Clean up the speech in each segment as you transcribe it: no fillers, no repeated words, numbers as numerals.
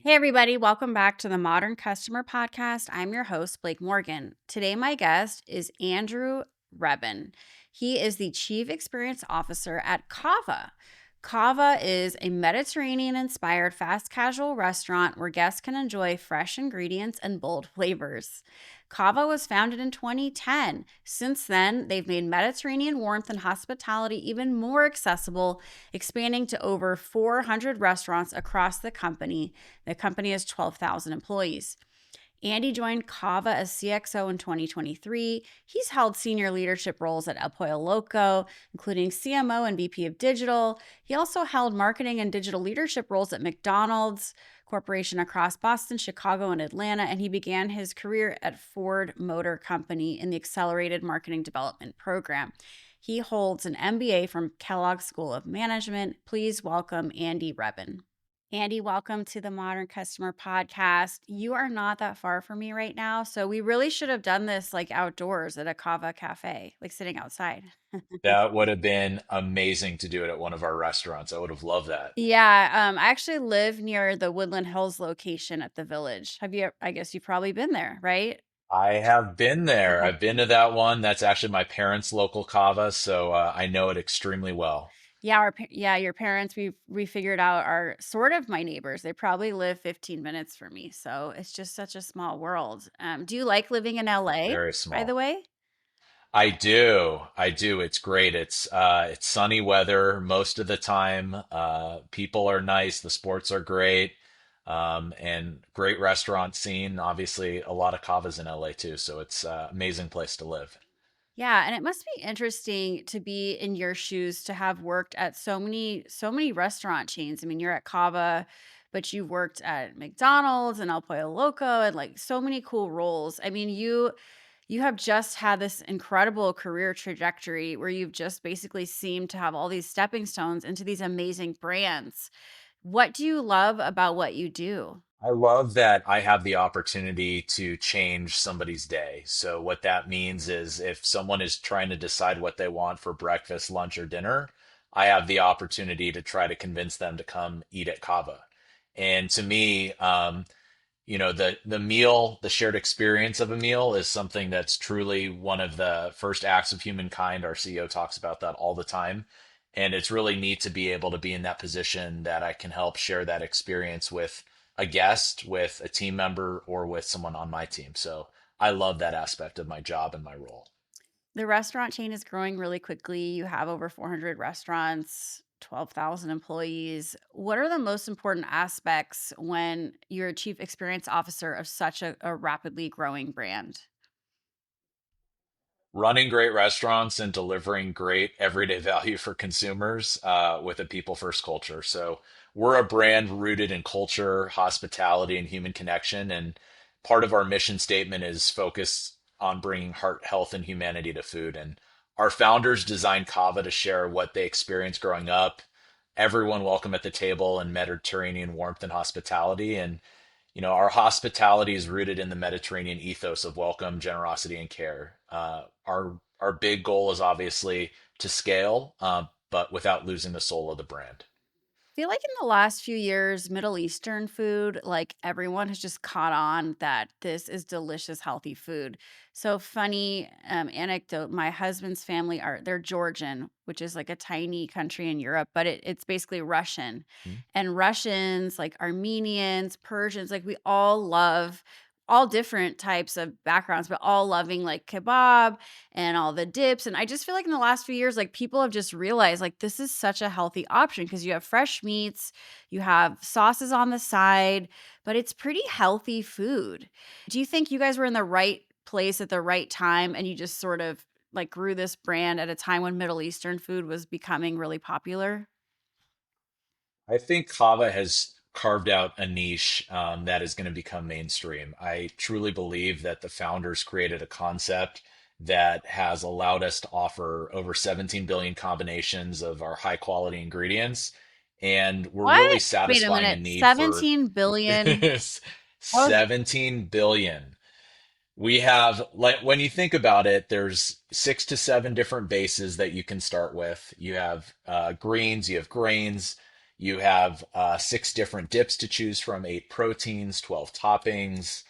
Hey, everybody, welcome back to the Modern Customer Podcast. I'm your host, Blake Morgan. Today, my guest is Andrew Rebhun. He is the Chief Experience Officer at CAVA. CAVA is a Mediterranean inspired fast casual restaurant where guests can enjoy fresh ingredients and bold flavors. CAVA was founded in 2010. Since then, they've made Mediterranean warmth and hospitality even more accessible, expanding to over 400 restaurants across the company. The company has 12,000 employees. Andy joined CAVA as CXO in 2023. He's held senior leadership roles at El Pollo Loco, including CMO and VP of Digital. He also held marketing and digital leadership roles at McDonald's Corporation across Boston, Chicago, and Atlanta, and he began his career at Ford Motor Company in the Accelerated Marketing Development Program. He holds an MBA from Kellogg School of Management. Please welcome Andy Rebhun. Andy, welcome to the Modern Customer Podcast. You are not that far from me right now, so we really should have done this like outdoors at a Kava cafe, like sitting outside. That would have been amazing to do it at one of our restaurants. I would have loved that. Yeah, I actually live near the Woodland Hills location at the Village. Have you? I guess you've probably been there, right? I have been there. I've been to that one. That's actually my parents' local kava, so I know it extremely well. Yeah, your parents we figured out are sort of my neighbors. They probably live 15 minutes from me, so it's just such a small world. Do you like living in LA, Very by the small. way? I do. I do. It's great. It's sunny weather most of the time. People are nice. The sports are great. And great restaurant scene. Obviously, a lot of kavas in LA too, so it's an amazing place to live. Yeah, and it must be interesting to be in your shoes to have worked at so many restaurant chains. I mean, you're at Cava, but you've worked at McDonald's and El Pollo Loco and like so many cool roles. I mean, you have just had this incredible career trajectory where you've just basically seemed to have all these stepping stones into these amazing brands. What do you love about what you do? I love that I have the opportunity to change somebody's day. So, what that means is if someone is trying to decide what they want for breakfast, lunch, or dinner, I have the opportunity to try to convince them to come eat at Kava. And to me, the meal, the shared experience of a meal is something that's truly one of the first acts of humankind. Our CEO talks about that all the time. And it's really neat to be able to be in that position that I can help share that experience with a guest, with a team member, or with someone on my team. So I love that aspect of my job and my role. The restaurant chain is growing really quickly. You have over 400 restaurants, 12,000 employees. What are the most important aspects when you're a chief experience officer of such a rapidly growing brand? Running great restaurants and delivering great everyday value for consumers with a people first culture. So we're a brand rooted in culture, hospitality, and human connection. And part of our mission statement is focused on bringing heart, health, and humanity to food. And our founders designed Kava to share what they experienced growing up. Everyone welcome at the table and Mediterranean warmth and hospitality. And our hospitality is rooted in the Mediterranean ethos of welcome, generosity, and care. Our big goal is obviously to scale, but without losing the soul of the brand. Feel like in the last few years, Middle Eastern food, like everyone has just caught on that this is delicious, healthy food. So funny anecdote: my husband's family they're Georgian, which is like a tiny country in Europe, but it's basically Russian, Hmm? and Russians, like Armenians, Persians, like we all love all different types of backgrounds, but all loving like kebab and all the dips. And I just feel like in the last few years, like people have just realized like this is such a healthy option because you have fresh meats, you have sauces on the side, but it's pretty healthy food. Do you think you guys were in the right place at the right time and you just sort of like grew this brand at a time when Middle Eastern food was becoming really popular? I think Kava has carved out a niche that is going to become mainstream. I truly believe that the founders created a concept that has allowed us to offer over 17 billion combinations of our high quality ingredients. And we're really What? Wait a satisfying a minute. need for 17 billion. Oh, 17 billion. We have, like, when you think about it, there's 6 to 7 different bases that you can start with. You have greens, you have grains, You have six different dips to choose from, eight proteins, 12 toppings,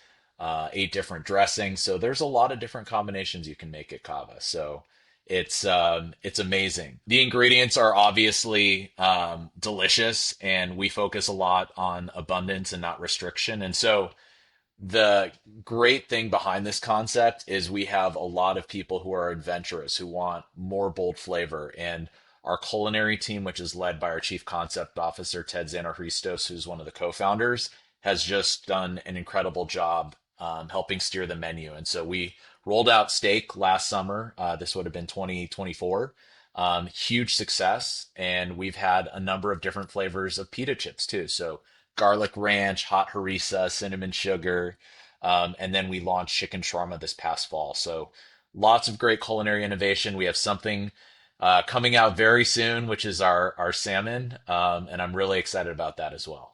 eight different dressings. So there's a lot of different combinations you can make at Kava. So it's amazing. The ingredients are obviously delicious, and we focus a lot on abundance and not restriction. And so the great thing behind this concept is we have a lot of people who are adventurous, who want more bold flavor. And our culinary team, which is led by our chief concept officer, Ted Zanahristos, who's one of the co-founders, has just done an incredible job helping steer the menu. And so we rolled out steak last summer. This would have been 2024. Huge success. And we've had a number of different flavors of pita chips too. So garlic ranch, hot harissa, cinnamon sugar. And then we launched chicken shawarma this past fall. So lots of great culinary innovation. We have something coming out very soon, which is our salmon. And I'm really excited about that as well.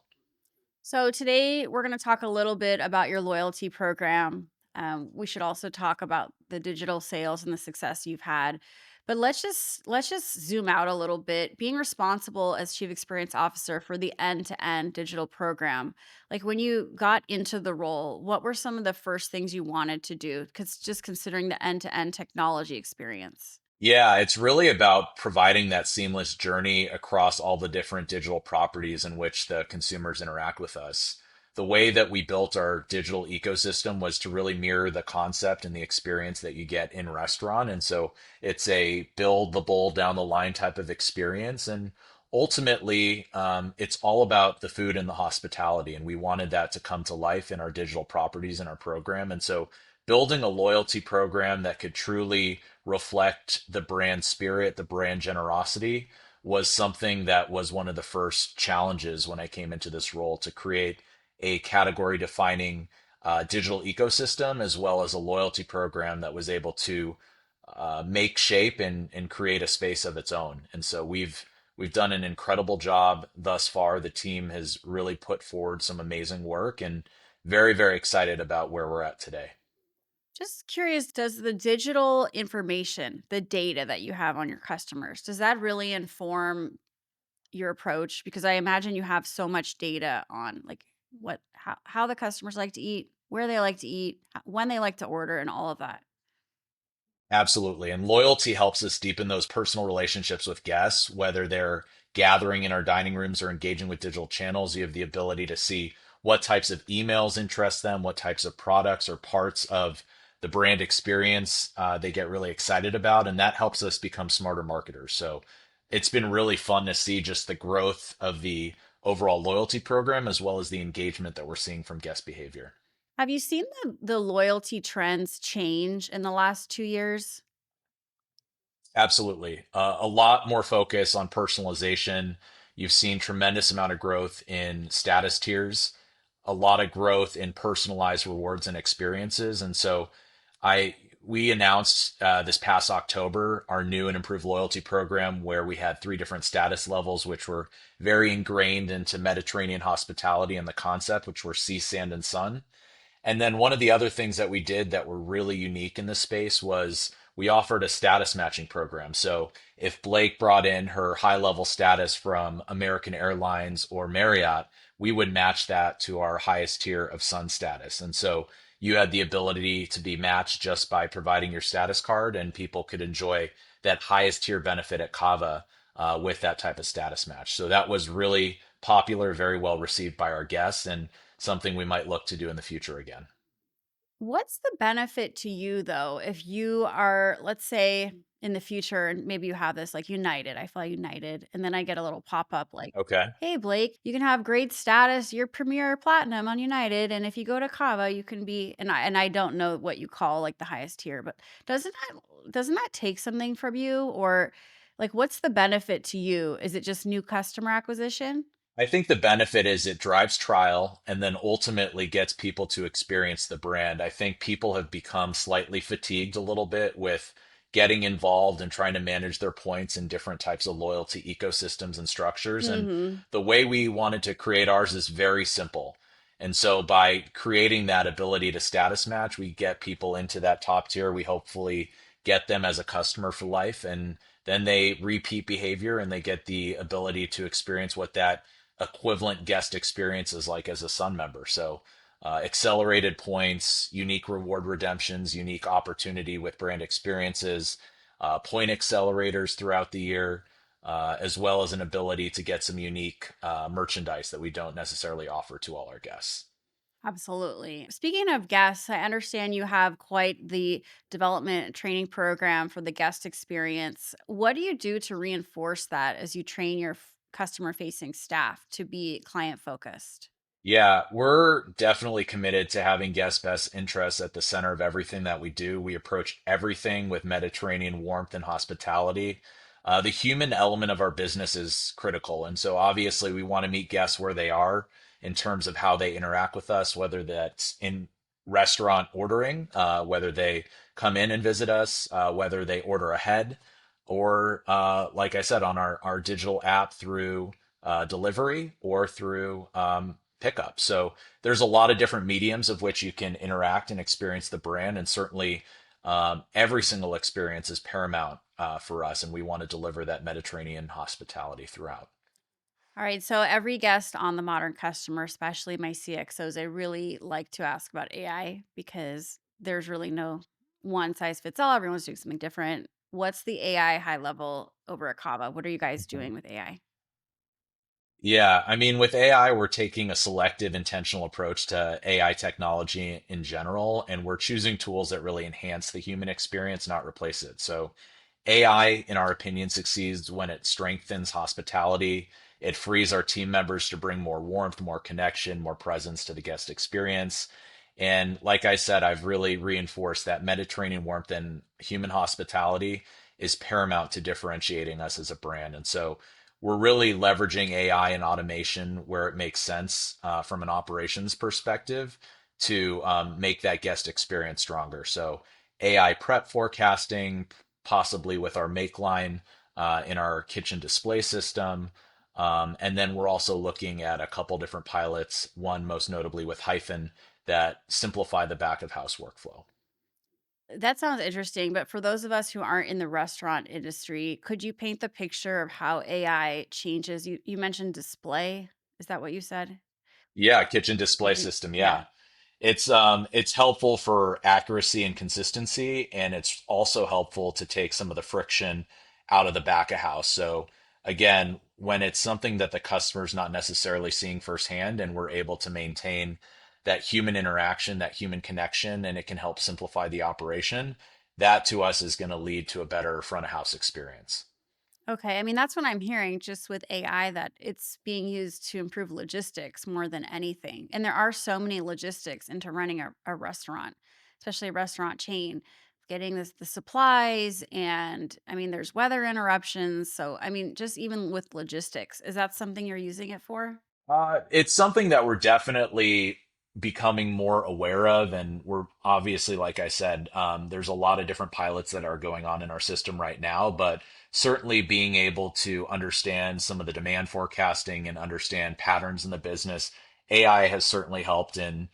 So today we're going to talk a little bit about your loyalty program. We should also talk about the digital sales and the success you've had. But let's just zoom out a little bit. Being responsible as chief experience officer for the end-to-end digital program, like when you got into the role, what were some of the first things you wanted to do? Because just considering the end-to-end technology experience. Yeah, it's really about providing that seamless journey across all the different digital properties in which the consumers interact with us. The way that we built our digital ecosystem was to really mirror the concept and the experience that you get in restaurant. And so it's a build the bowl down the line type of experience. And ultimately, it's all about the food and the hospitality. And we wanted that to come to life in our digital properties in our program. And so building a loyalty program that could truly reflect the brand spirit, the brand generosity, was something that was one of the first challenges when I came into this role, to create a category defining digital ecosystem as well as a loyalty program that was able to make shape and create a space of its own. And so we've done an incredible job thus far. The team has really put forward some amazing work, and very, very excited about where we're at today. Just curious, does the digital information, the data that you have on your customers, does that really inform your approach? Because I imagine you have so much data on like how the customers like to eat, where they like to eat, when they like to order, and all of that. Absolutely. And loyalty helps us deepen those personal relationships with guests, whether they're gathering in our dining rooms or engaging with digital channels. You have the ability to see what types of emails interest them, what types of products or parts of the brand experience they get really excited about. And that helps us become smarter marketers. So it's been really fun to see just the growth of the overall loyalty program as well as the engagement that we're seeing from guest behavior. Have you seen the loyalty trends change in the last 2 years? Absolutely. A lot more focus on personalization. You've seen tremendous amount of growth in status tiers, a lot of growth in personalized rewards and experiences. And so I we announced this past October our new and improved loyalty program, where we had three different status levels, which were very ingrained into Mediterranean hospitality and the concept, which were sea, sand, and sun. And then one of the other things that we did that were really unique in this space was we offered a status matching program. So if Blake brought in her high level status from American Airlines or Marriott, we would match that to our highest tier of Sun status. And so you had the ability to be matched just by providing your status card, and people could enjoy that highest tier benefit at Kava with that type of status match. So that was really popular, very well received by our guests, and something we might look to do in the future again. What's the benefit to you though if you are, let's say, in the future, and maybe you have this like United, I fly United, and then I get a little pop-up like, Okay. "Hey Blake, you can have great status, you're Premier Platinum on United, and if you go to Cava, you can be," and I don't know what you call like the highest tier, but doesn't that take something from you, or like what's the benefit to you? Is it just new customer acquisition? I think the benefit is it drives trial and then ultimately gets people to experience the brand. I think people have become slightly fatigued a little bit with getting involved and trying to manage their points in different types of loyalty ecosystems and structures. And Mhm. the way we wanted to create ours is very simple. And so by creating that ability to status match, we get people into that top tier. We hopefully get them as a customer for life. And then they repeat behavior and they get the ability to experience what that equivalent guest experience is like as a Sun member. So, accelerated points, unique reward redemptions, unique opportunity with brand experiences, point accelerators throughout the year, as well as an ability to get some unique merchandise that we don't necessarily offer to all our guests. Absolutely. Speaking of guests, I understand you have quite the development and training program for the guest experience. What do you do to reinforce that as you train your customer facing staff to be client focused? Yeah, we're definitely committed to having guest best interests at the center of everything that we do. We approach everything with Mediterranean warmth and hospitality. The human element of our business is critical. And so obviously we want to meet guests where they are in terms of how they interact with us, whether that's in restaurant ordering, whether they come in and visit us, whether they order ahead, or like I said, on our digital app through delivery or through pickup. So there's a lot of different mediums of which you can interact and experience the brand, and certainly every single experience is paramount for us, and we want to deliver that Mediterranean hospitality throughout. All right. So every guest on the modern customer, especially my CXOs, I really like to ask about AI because there's really no one size fits all. Everyone's doing something different. What's the AI high level over at Kava? What are you guys doing with AI? Yeah, I mean, with AI, we're taking a selective, intentional approach to AI technology in general, and we're choosing tools that really enhance the human experience, not replace it. So, AI, in our opinion, succeeds when it strengthens hospitality. It frees our team members to bring more warmth, more connection, more presence to the guest experience. And like I said, I've really reinforced that Mediterranean warmth and human hospitality is paramount to differentiating us as a brand. And so, we're really leveraging AI and automation where it makes sense from an operations perspective to make that guest experience stronger. So AI prep forecasting, possibly with our make line in our kitchen display system. And then we're also looking at a couple different pilots, one most notably with Hyphen that simplify the back of house workflow. That sounds interesting, but for those of us who aren't in the restaurant industry, could you paint the picture of how AI changes? You mentioned display. Is that what you said? Yeah, kitchen display Kitchen. system. Yeah. Yeah. It's helpful for accuracy and consistency, and it's also helpful to take some of the friction out of the back of house. So again, when it's something that the customer's not necessarily seeing firsthand, and we're able to maintain that human interaction, that human connection, and it can help simplify the operation, that to us is going to lead to a better front of house experience. Okay. I mean, that's what I'm hearing just with AI that it's being used to improve logistics more than anything. And there are so many logistics into running a restaurant, especially a restaurant chain, getting the supplies. And I mean, there's weather interruptions. So, I mean, just even with logistics, is that something you're using it for? It's something that we're definitely becoming more aware of, and we're obviously, like I said, there's a lot of different pilots that are going on in our system right now, but certainly being able to understand some of the demand forecasting and understand patterns in the business, AI has certainly helped in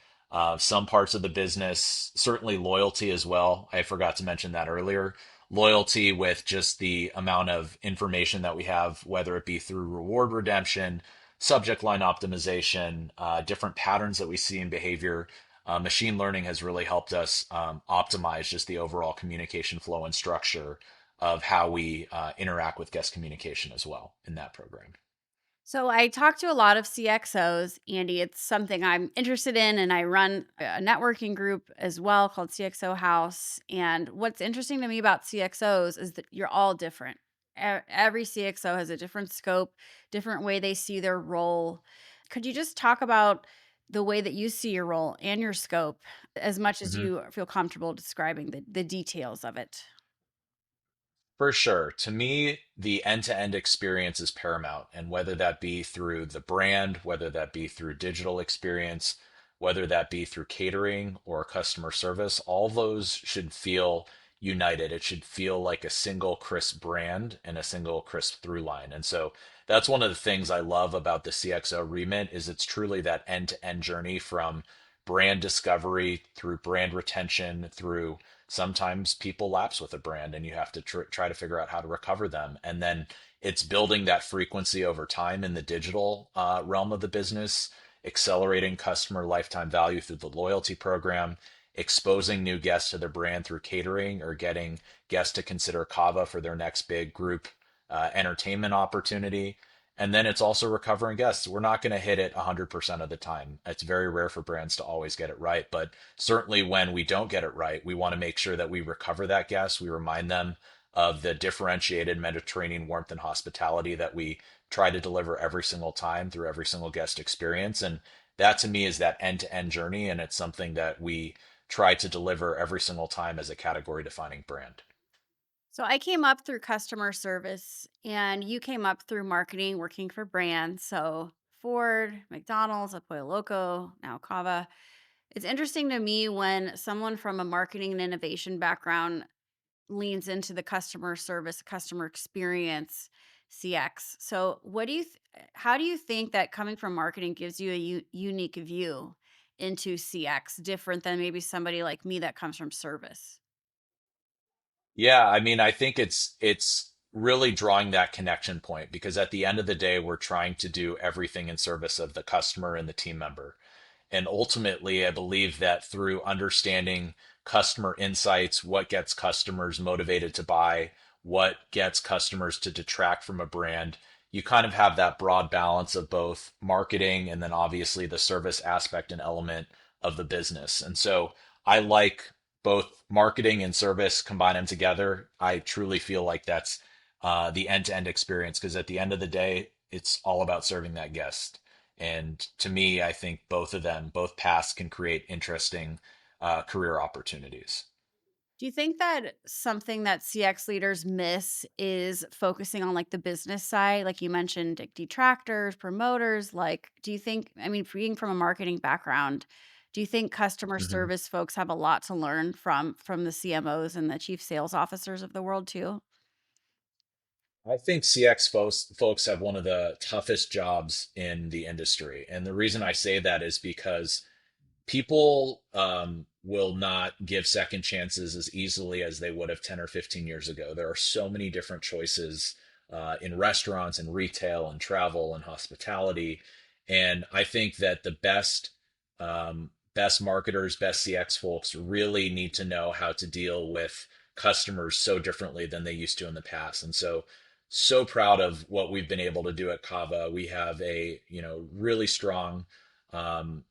some parts of the business, certainly loyalty as well. I forgot to mention that earlier. Loyalty with just the amount of information that we have, whether it be through reward redemption, subject line optimization, different patterns that we see in behavior. Machine learning has really helped us optimize just the overall communication flow and structure of how we interact with guest communication as well in that program. So I talk to a lot of CXOs, Andy. It's something I'm interested in, and I run a networking group as well called CXO House. And what's interesting to me about CXOs is that you're all different. Every CXO has a different scope, different way they see their role. Could you just talk about the way that you see your role and your scope as much as Mhm. you feel comfortable describing the details of it? For sure. To me, the end-to-end experience is paramount. And whether that be through the brand, whether that be through digital experience, whether that be through catering or customer service, all those should feel united. It should feel like a single crisp brand and a single crisp through line. And so that's one of the things I love about the CXO remit is it's truly that end-to-end journey from brand discovery through brand retention, through sometimes people lapse with a brand and you have to try to figure out how to recover them. And then it's building that frequency over time in the digital realm of the business, accelerating customer lifetime value through the loyalty program, exposing new guests to their brand through catering or getting guests to consider CAVA for their next big group entertainment opportunity. And then it's also recovering guests. We're not going to hit it 100% of the time. It's very rare for brands to always get it right. But certainly when we don't get it right, we want to make sure that we recover that guest. We remind them of the differentiated Mediterranean warmth and hospitality that we try to deliver every single time through every single guest experience. And that to me is that end to end journey. And it's something that we try to deliver every single time as a category defining brand. So I came up through customer service and you came up through marketing, working for brands. So Ford, McDonald's, a Pollo Loco, now Cava. It's interesting to me when someone from a marketing and innovation background leans into the customer service, customer experience, CX. So how do you think that coming from marketing gives you a unique view into CX, different than maybe somebody like me that comes from service? Yeah, I mean, I think it's really drawing that connection point because at the end of the day, we're trying to do everything in service of the customer and the team member. And ultimately, I believe that through understanding customer insights, what gets customers motivated to buy, what gets customers to detract from a brand, you kind of have that broad balance of both marketing and then obviously the service aspect and element of the business. And so I like both marketing and service, combine them together. I truly feel like that's the end to end experience because at the end of the day, it's all about serving that guest. And to me, I think both of them, both paths can create interesting career opportunities. Do you think that something that CX leaders miss is focusing on like the business side? Like you mentioned, like detractors, promoters. Like, do you think, I mean, being from a marketing background, do you think customer Mhm. service folks have a lot to learn from the CMOs and the chief sales officers of the world too? I think CX folks have one of the toughest jobs in the industry. And the reason I say that is because people will not give second chances as easily as they would have 10 or 15 years ago. There are so many different choices in restaurants and retail and travel and hospitality. And I think that the best marketers, best CX folks really need to know how to deal with customers so differently than they used to in the past. And so proud of what we've been able to do at Kava. We have a, really strong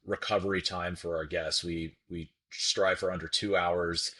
recovery time for our guests. We strive for under 2 hours.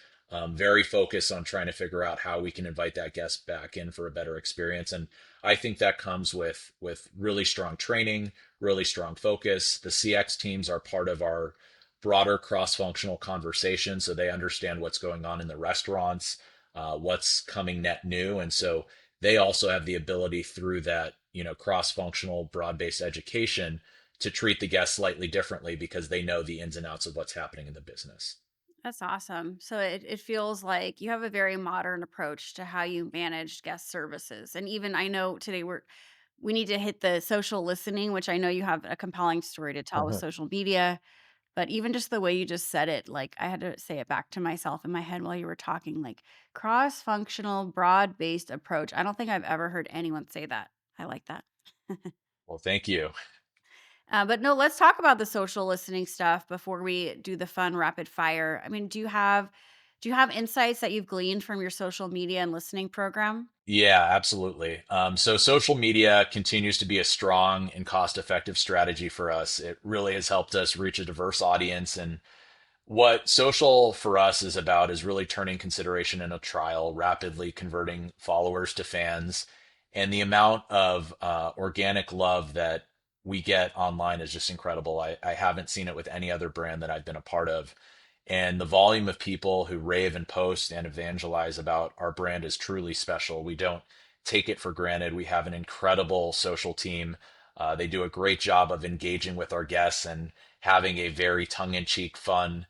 Very focused on trying to figure out how we can invite that guest back in for a better experience. And I think that comes with really strong training, really strong focus. The CX teams are part of our broader cross-functional conversation, so they understand what's going on in the restaurants, what's coming net new, and so they also have the ability through that cross-functional broad-based education to treat the guests slightly differently because they know the ins and outs of what's happening in the business. That's awesome. So it feels like you have a very modern approach to how you manage guest services. And even I know today we need to hit the social listening, which I know you have a compelling story to tell with social media. But even just the way you just said it, like I had to say it back to myself in my head while you were talking, like cross-functional, broad-based approach. I don't think I've ever heard anyone say that. I like that. Well, thank you. But no, let's talk about the social listening stuff before we do the fun rapid fire. I mean, do you have insights that you've gleaned from your social media and listening program? Yeah, absolutely. So social media continues to be a strong and cost-effective strategy for us. It really has helped us reach a diverse audience. And what social for us is about is really turning consideration into trial, rapidly converting followers to fans. And the amount of organic love that we get online is just incredible. I haven't seen it with any other brand that I've been a part of. And the volume of people who rave and post and evangelize about our brand is truly special. We don't take it for granted. We have an incredible social team. They do a great job of engaging with our guests and having a very tongue-in-cheek, fun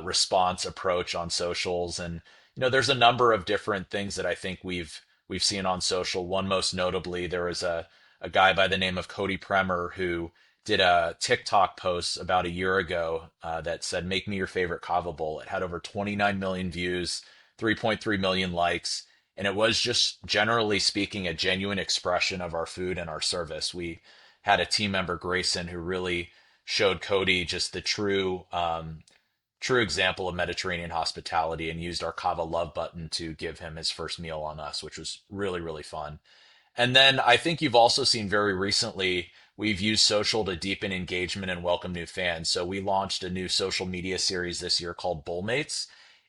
response approach on socials. And there's a number of different things that I think we've seen on social. One most notably, there was a guy by the name of Cody Premer who did a TikTok post about a year ago that said, "Make me your favorite kava bowl." It had over 29 million views, 3.3 million likes, and it was just generally speaking a genuine expression of our food and our service. We had a team member, Grayson, who really showed Cody just the true example of Mediterranean hospitality and used our Kava love button to give him his first meal on us, which was really, really fun. And then I think you've also seen very recently, we've used social to deepen engagement and welcome new fans. So we launched a new social media series this year called Bullmates.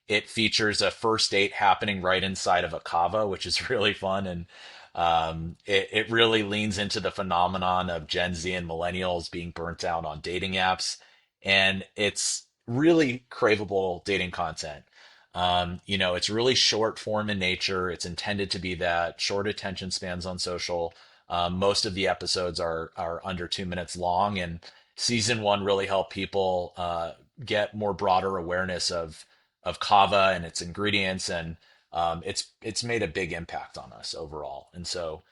It features a first date happening right inside of a kava, which is really fun. And it really leans into the phenomenon of Gen Z and millennials being burnt out on dating apps. And it's really craveable dating content. It's really short form in nature. It's intended to be that short attention spans on social. Most of the episodes are under 2 minutes long, and season one really helped people get more broader awareness of kava and its ingredients, and it's made a big impact on us overall. And so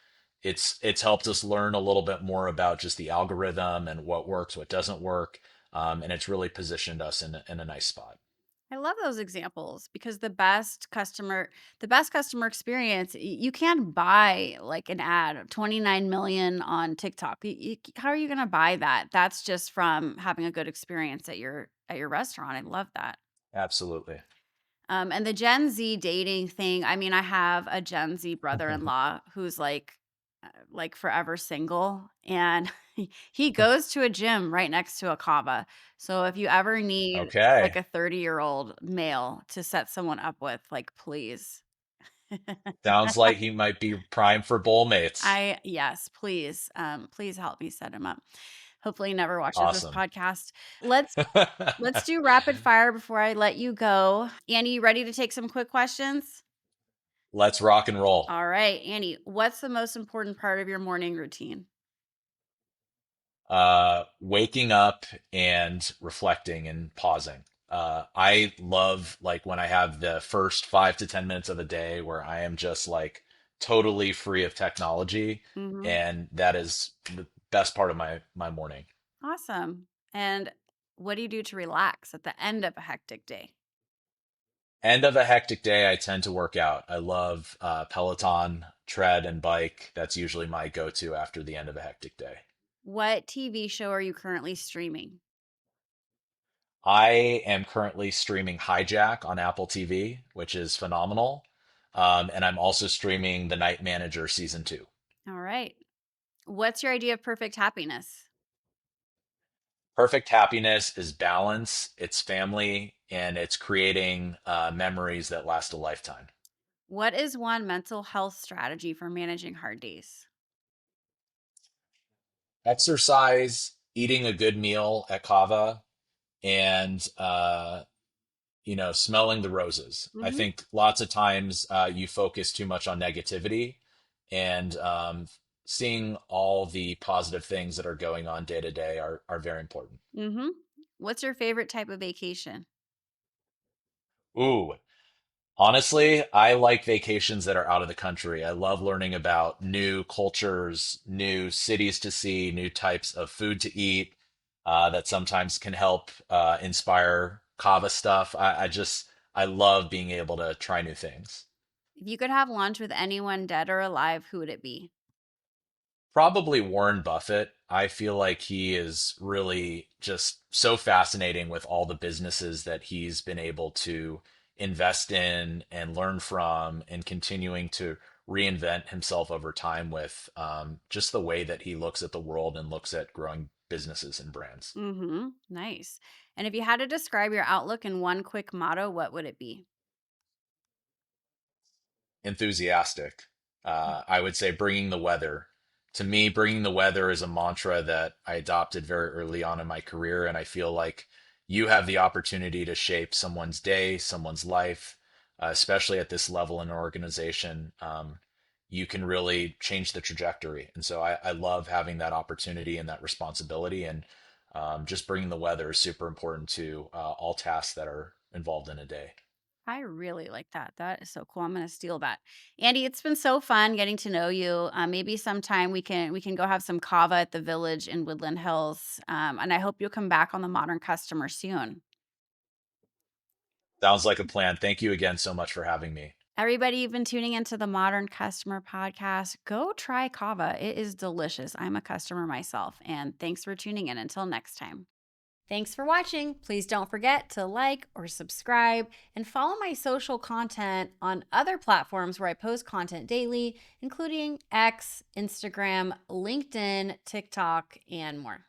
it's helped us learn a little bit more about just the algorithm and what works, what doesn't work, and it's really positioned us in a nice spot. I love those examples because the best customer experience, you can't buy like an ad of 29 million on TikTok. How are you going to buy that? That's just from having a good experience at your restaurant. I love that. Absolutely. And the Gen Z dating thing, I mean, I have a Gen Z brother-in-law who's like forever single, and he goes to a gym right next to a Cava. So if you ever need like Okay. a 30-year-old male to set someone up with, like, please. Sounds like he might be prime for bowl mates. Yes, please. Please help me set him up. Hopefully he never watches this Awesome. podcast. Let's do rapid fire before I let you go. Annie, you ready to take some quick questions? Let's rock and roll. All right, Annie, what's the most important part of your morning routine? Waking up and reflecting and pausing. I love like when I have the first 5 to 10 minutes of the day where I am just like totally free of technology, Mhm. and that is the best part of my morning. Awesome. And what do you do to relax at the end of a hectic day? End of a hectic day, I tend to work out. I love Peloton, tread, and bike. That's usually my go-to after the end of a hectic day. What TV show are you currently streaming? I am currently streaming Hijack on Apple TV, which is phenomenal. And I'm also streaming The Night Manager season two. All right. What's your idea of perfect happiness? Perfect happiness is balance, it's family, and it's creating memories that last a lifetime. What is one mental health strategy for managing hard days? Exercise, eating a good meal at Kava, and smelling the roses. I Mhm. think lots of times you focus too much on negativity, and seeing all the positive things that are going on day to day are very important. Mhm. What's your favorite type of vacation? Ooh, honestly, I like vacations that are out of the country. I love learning about new cultures, new cities to see, new types of food to eat. That sometimes can help inspire kava stuff. I love being able to try new things. If you could have lunch with anyone dead or alive, who would it be? Probably Warren Buffett. I feel like he is really just so fascinating with all the businesses that he's been able to invest in and learn from, and continuing to reinvent himself over time with just the way that he looks at the world and looks at growing businesses and brands. Mhm. Nice. And if you had to describe your outlook in one quick motto, what would it be? Enthusiastic. I would say bringing the weather. To me, bringing the weather is a mantra that I adopted very early on in my career. And I feel like you have the opportunity to shape someone's day, someone's life, especially at this level in an organization. You can really change the trajectory. And so I love having that opportunity and that responsibility. And just bringing the weather is super important to all tasks that are involved in a day. I really like that. That is so cool. I'm gonna steal that. Andy, it's been so fun getting to know you. Maybe sometime we can go have some kava at the Village in Woodland Hills. And I hope you'll come back on the Modern Customer soon. Sounds like a plan. Thank you again so much for having me. Everybody, you've been tuning into the Modern Customer podcast. Go try kava. It is delicious. I'm a customer myself. And thanks for tuning in. Until next time. Thanks for watching. Please don't forget to like or subscribe and follow my social content on other platforms where I post content daily, including X, Instagram, LinkedIn, TikTok, and more.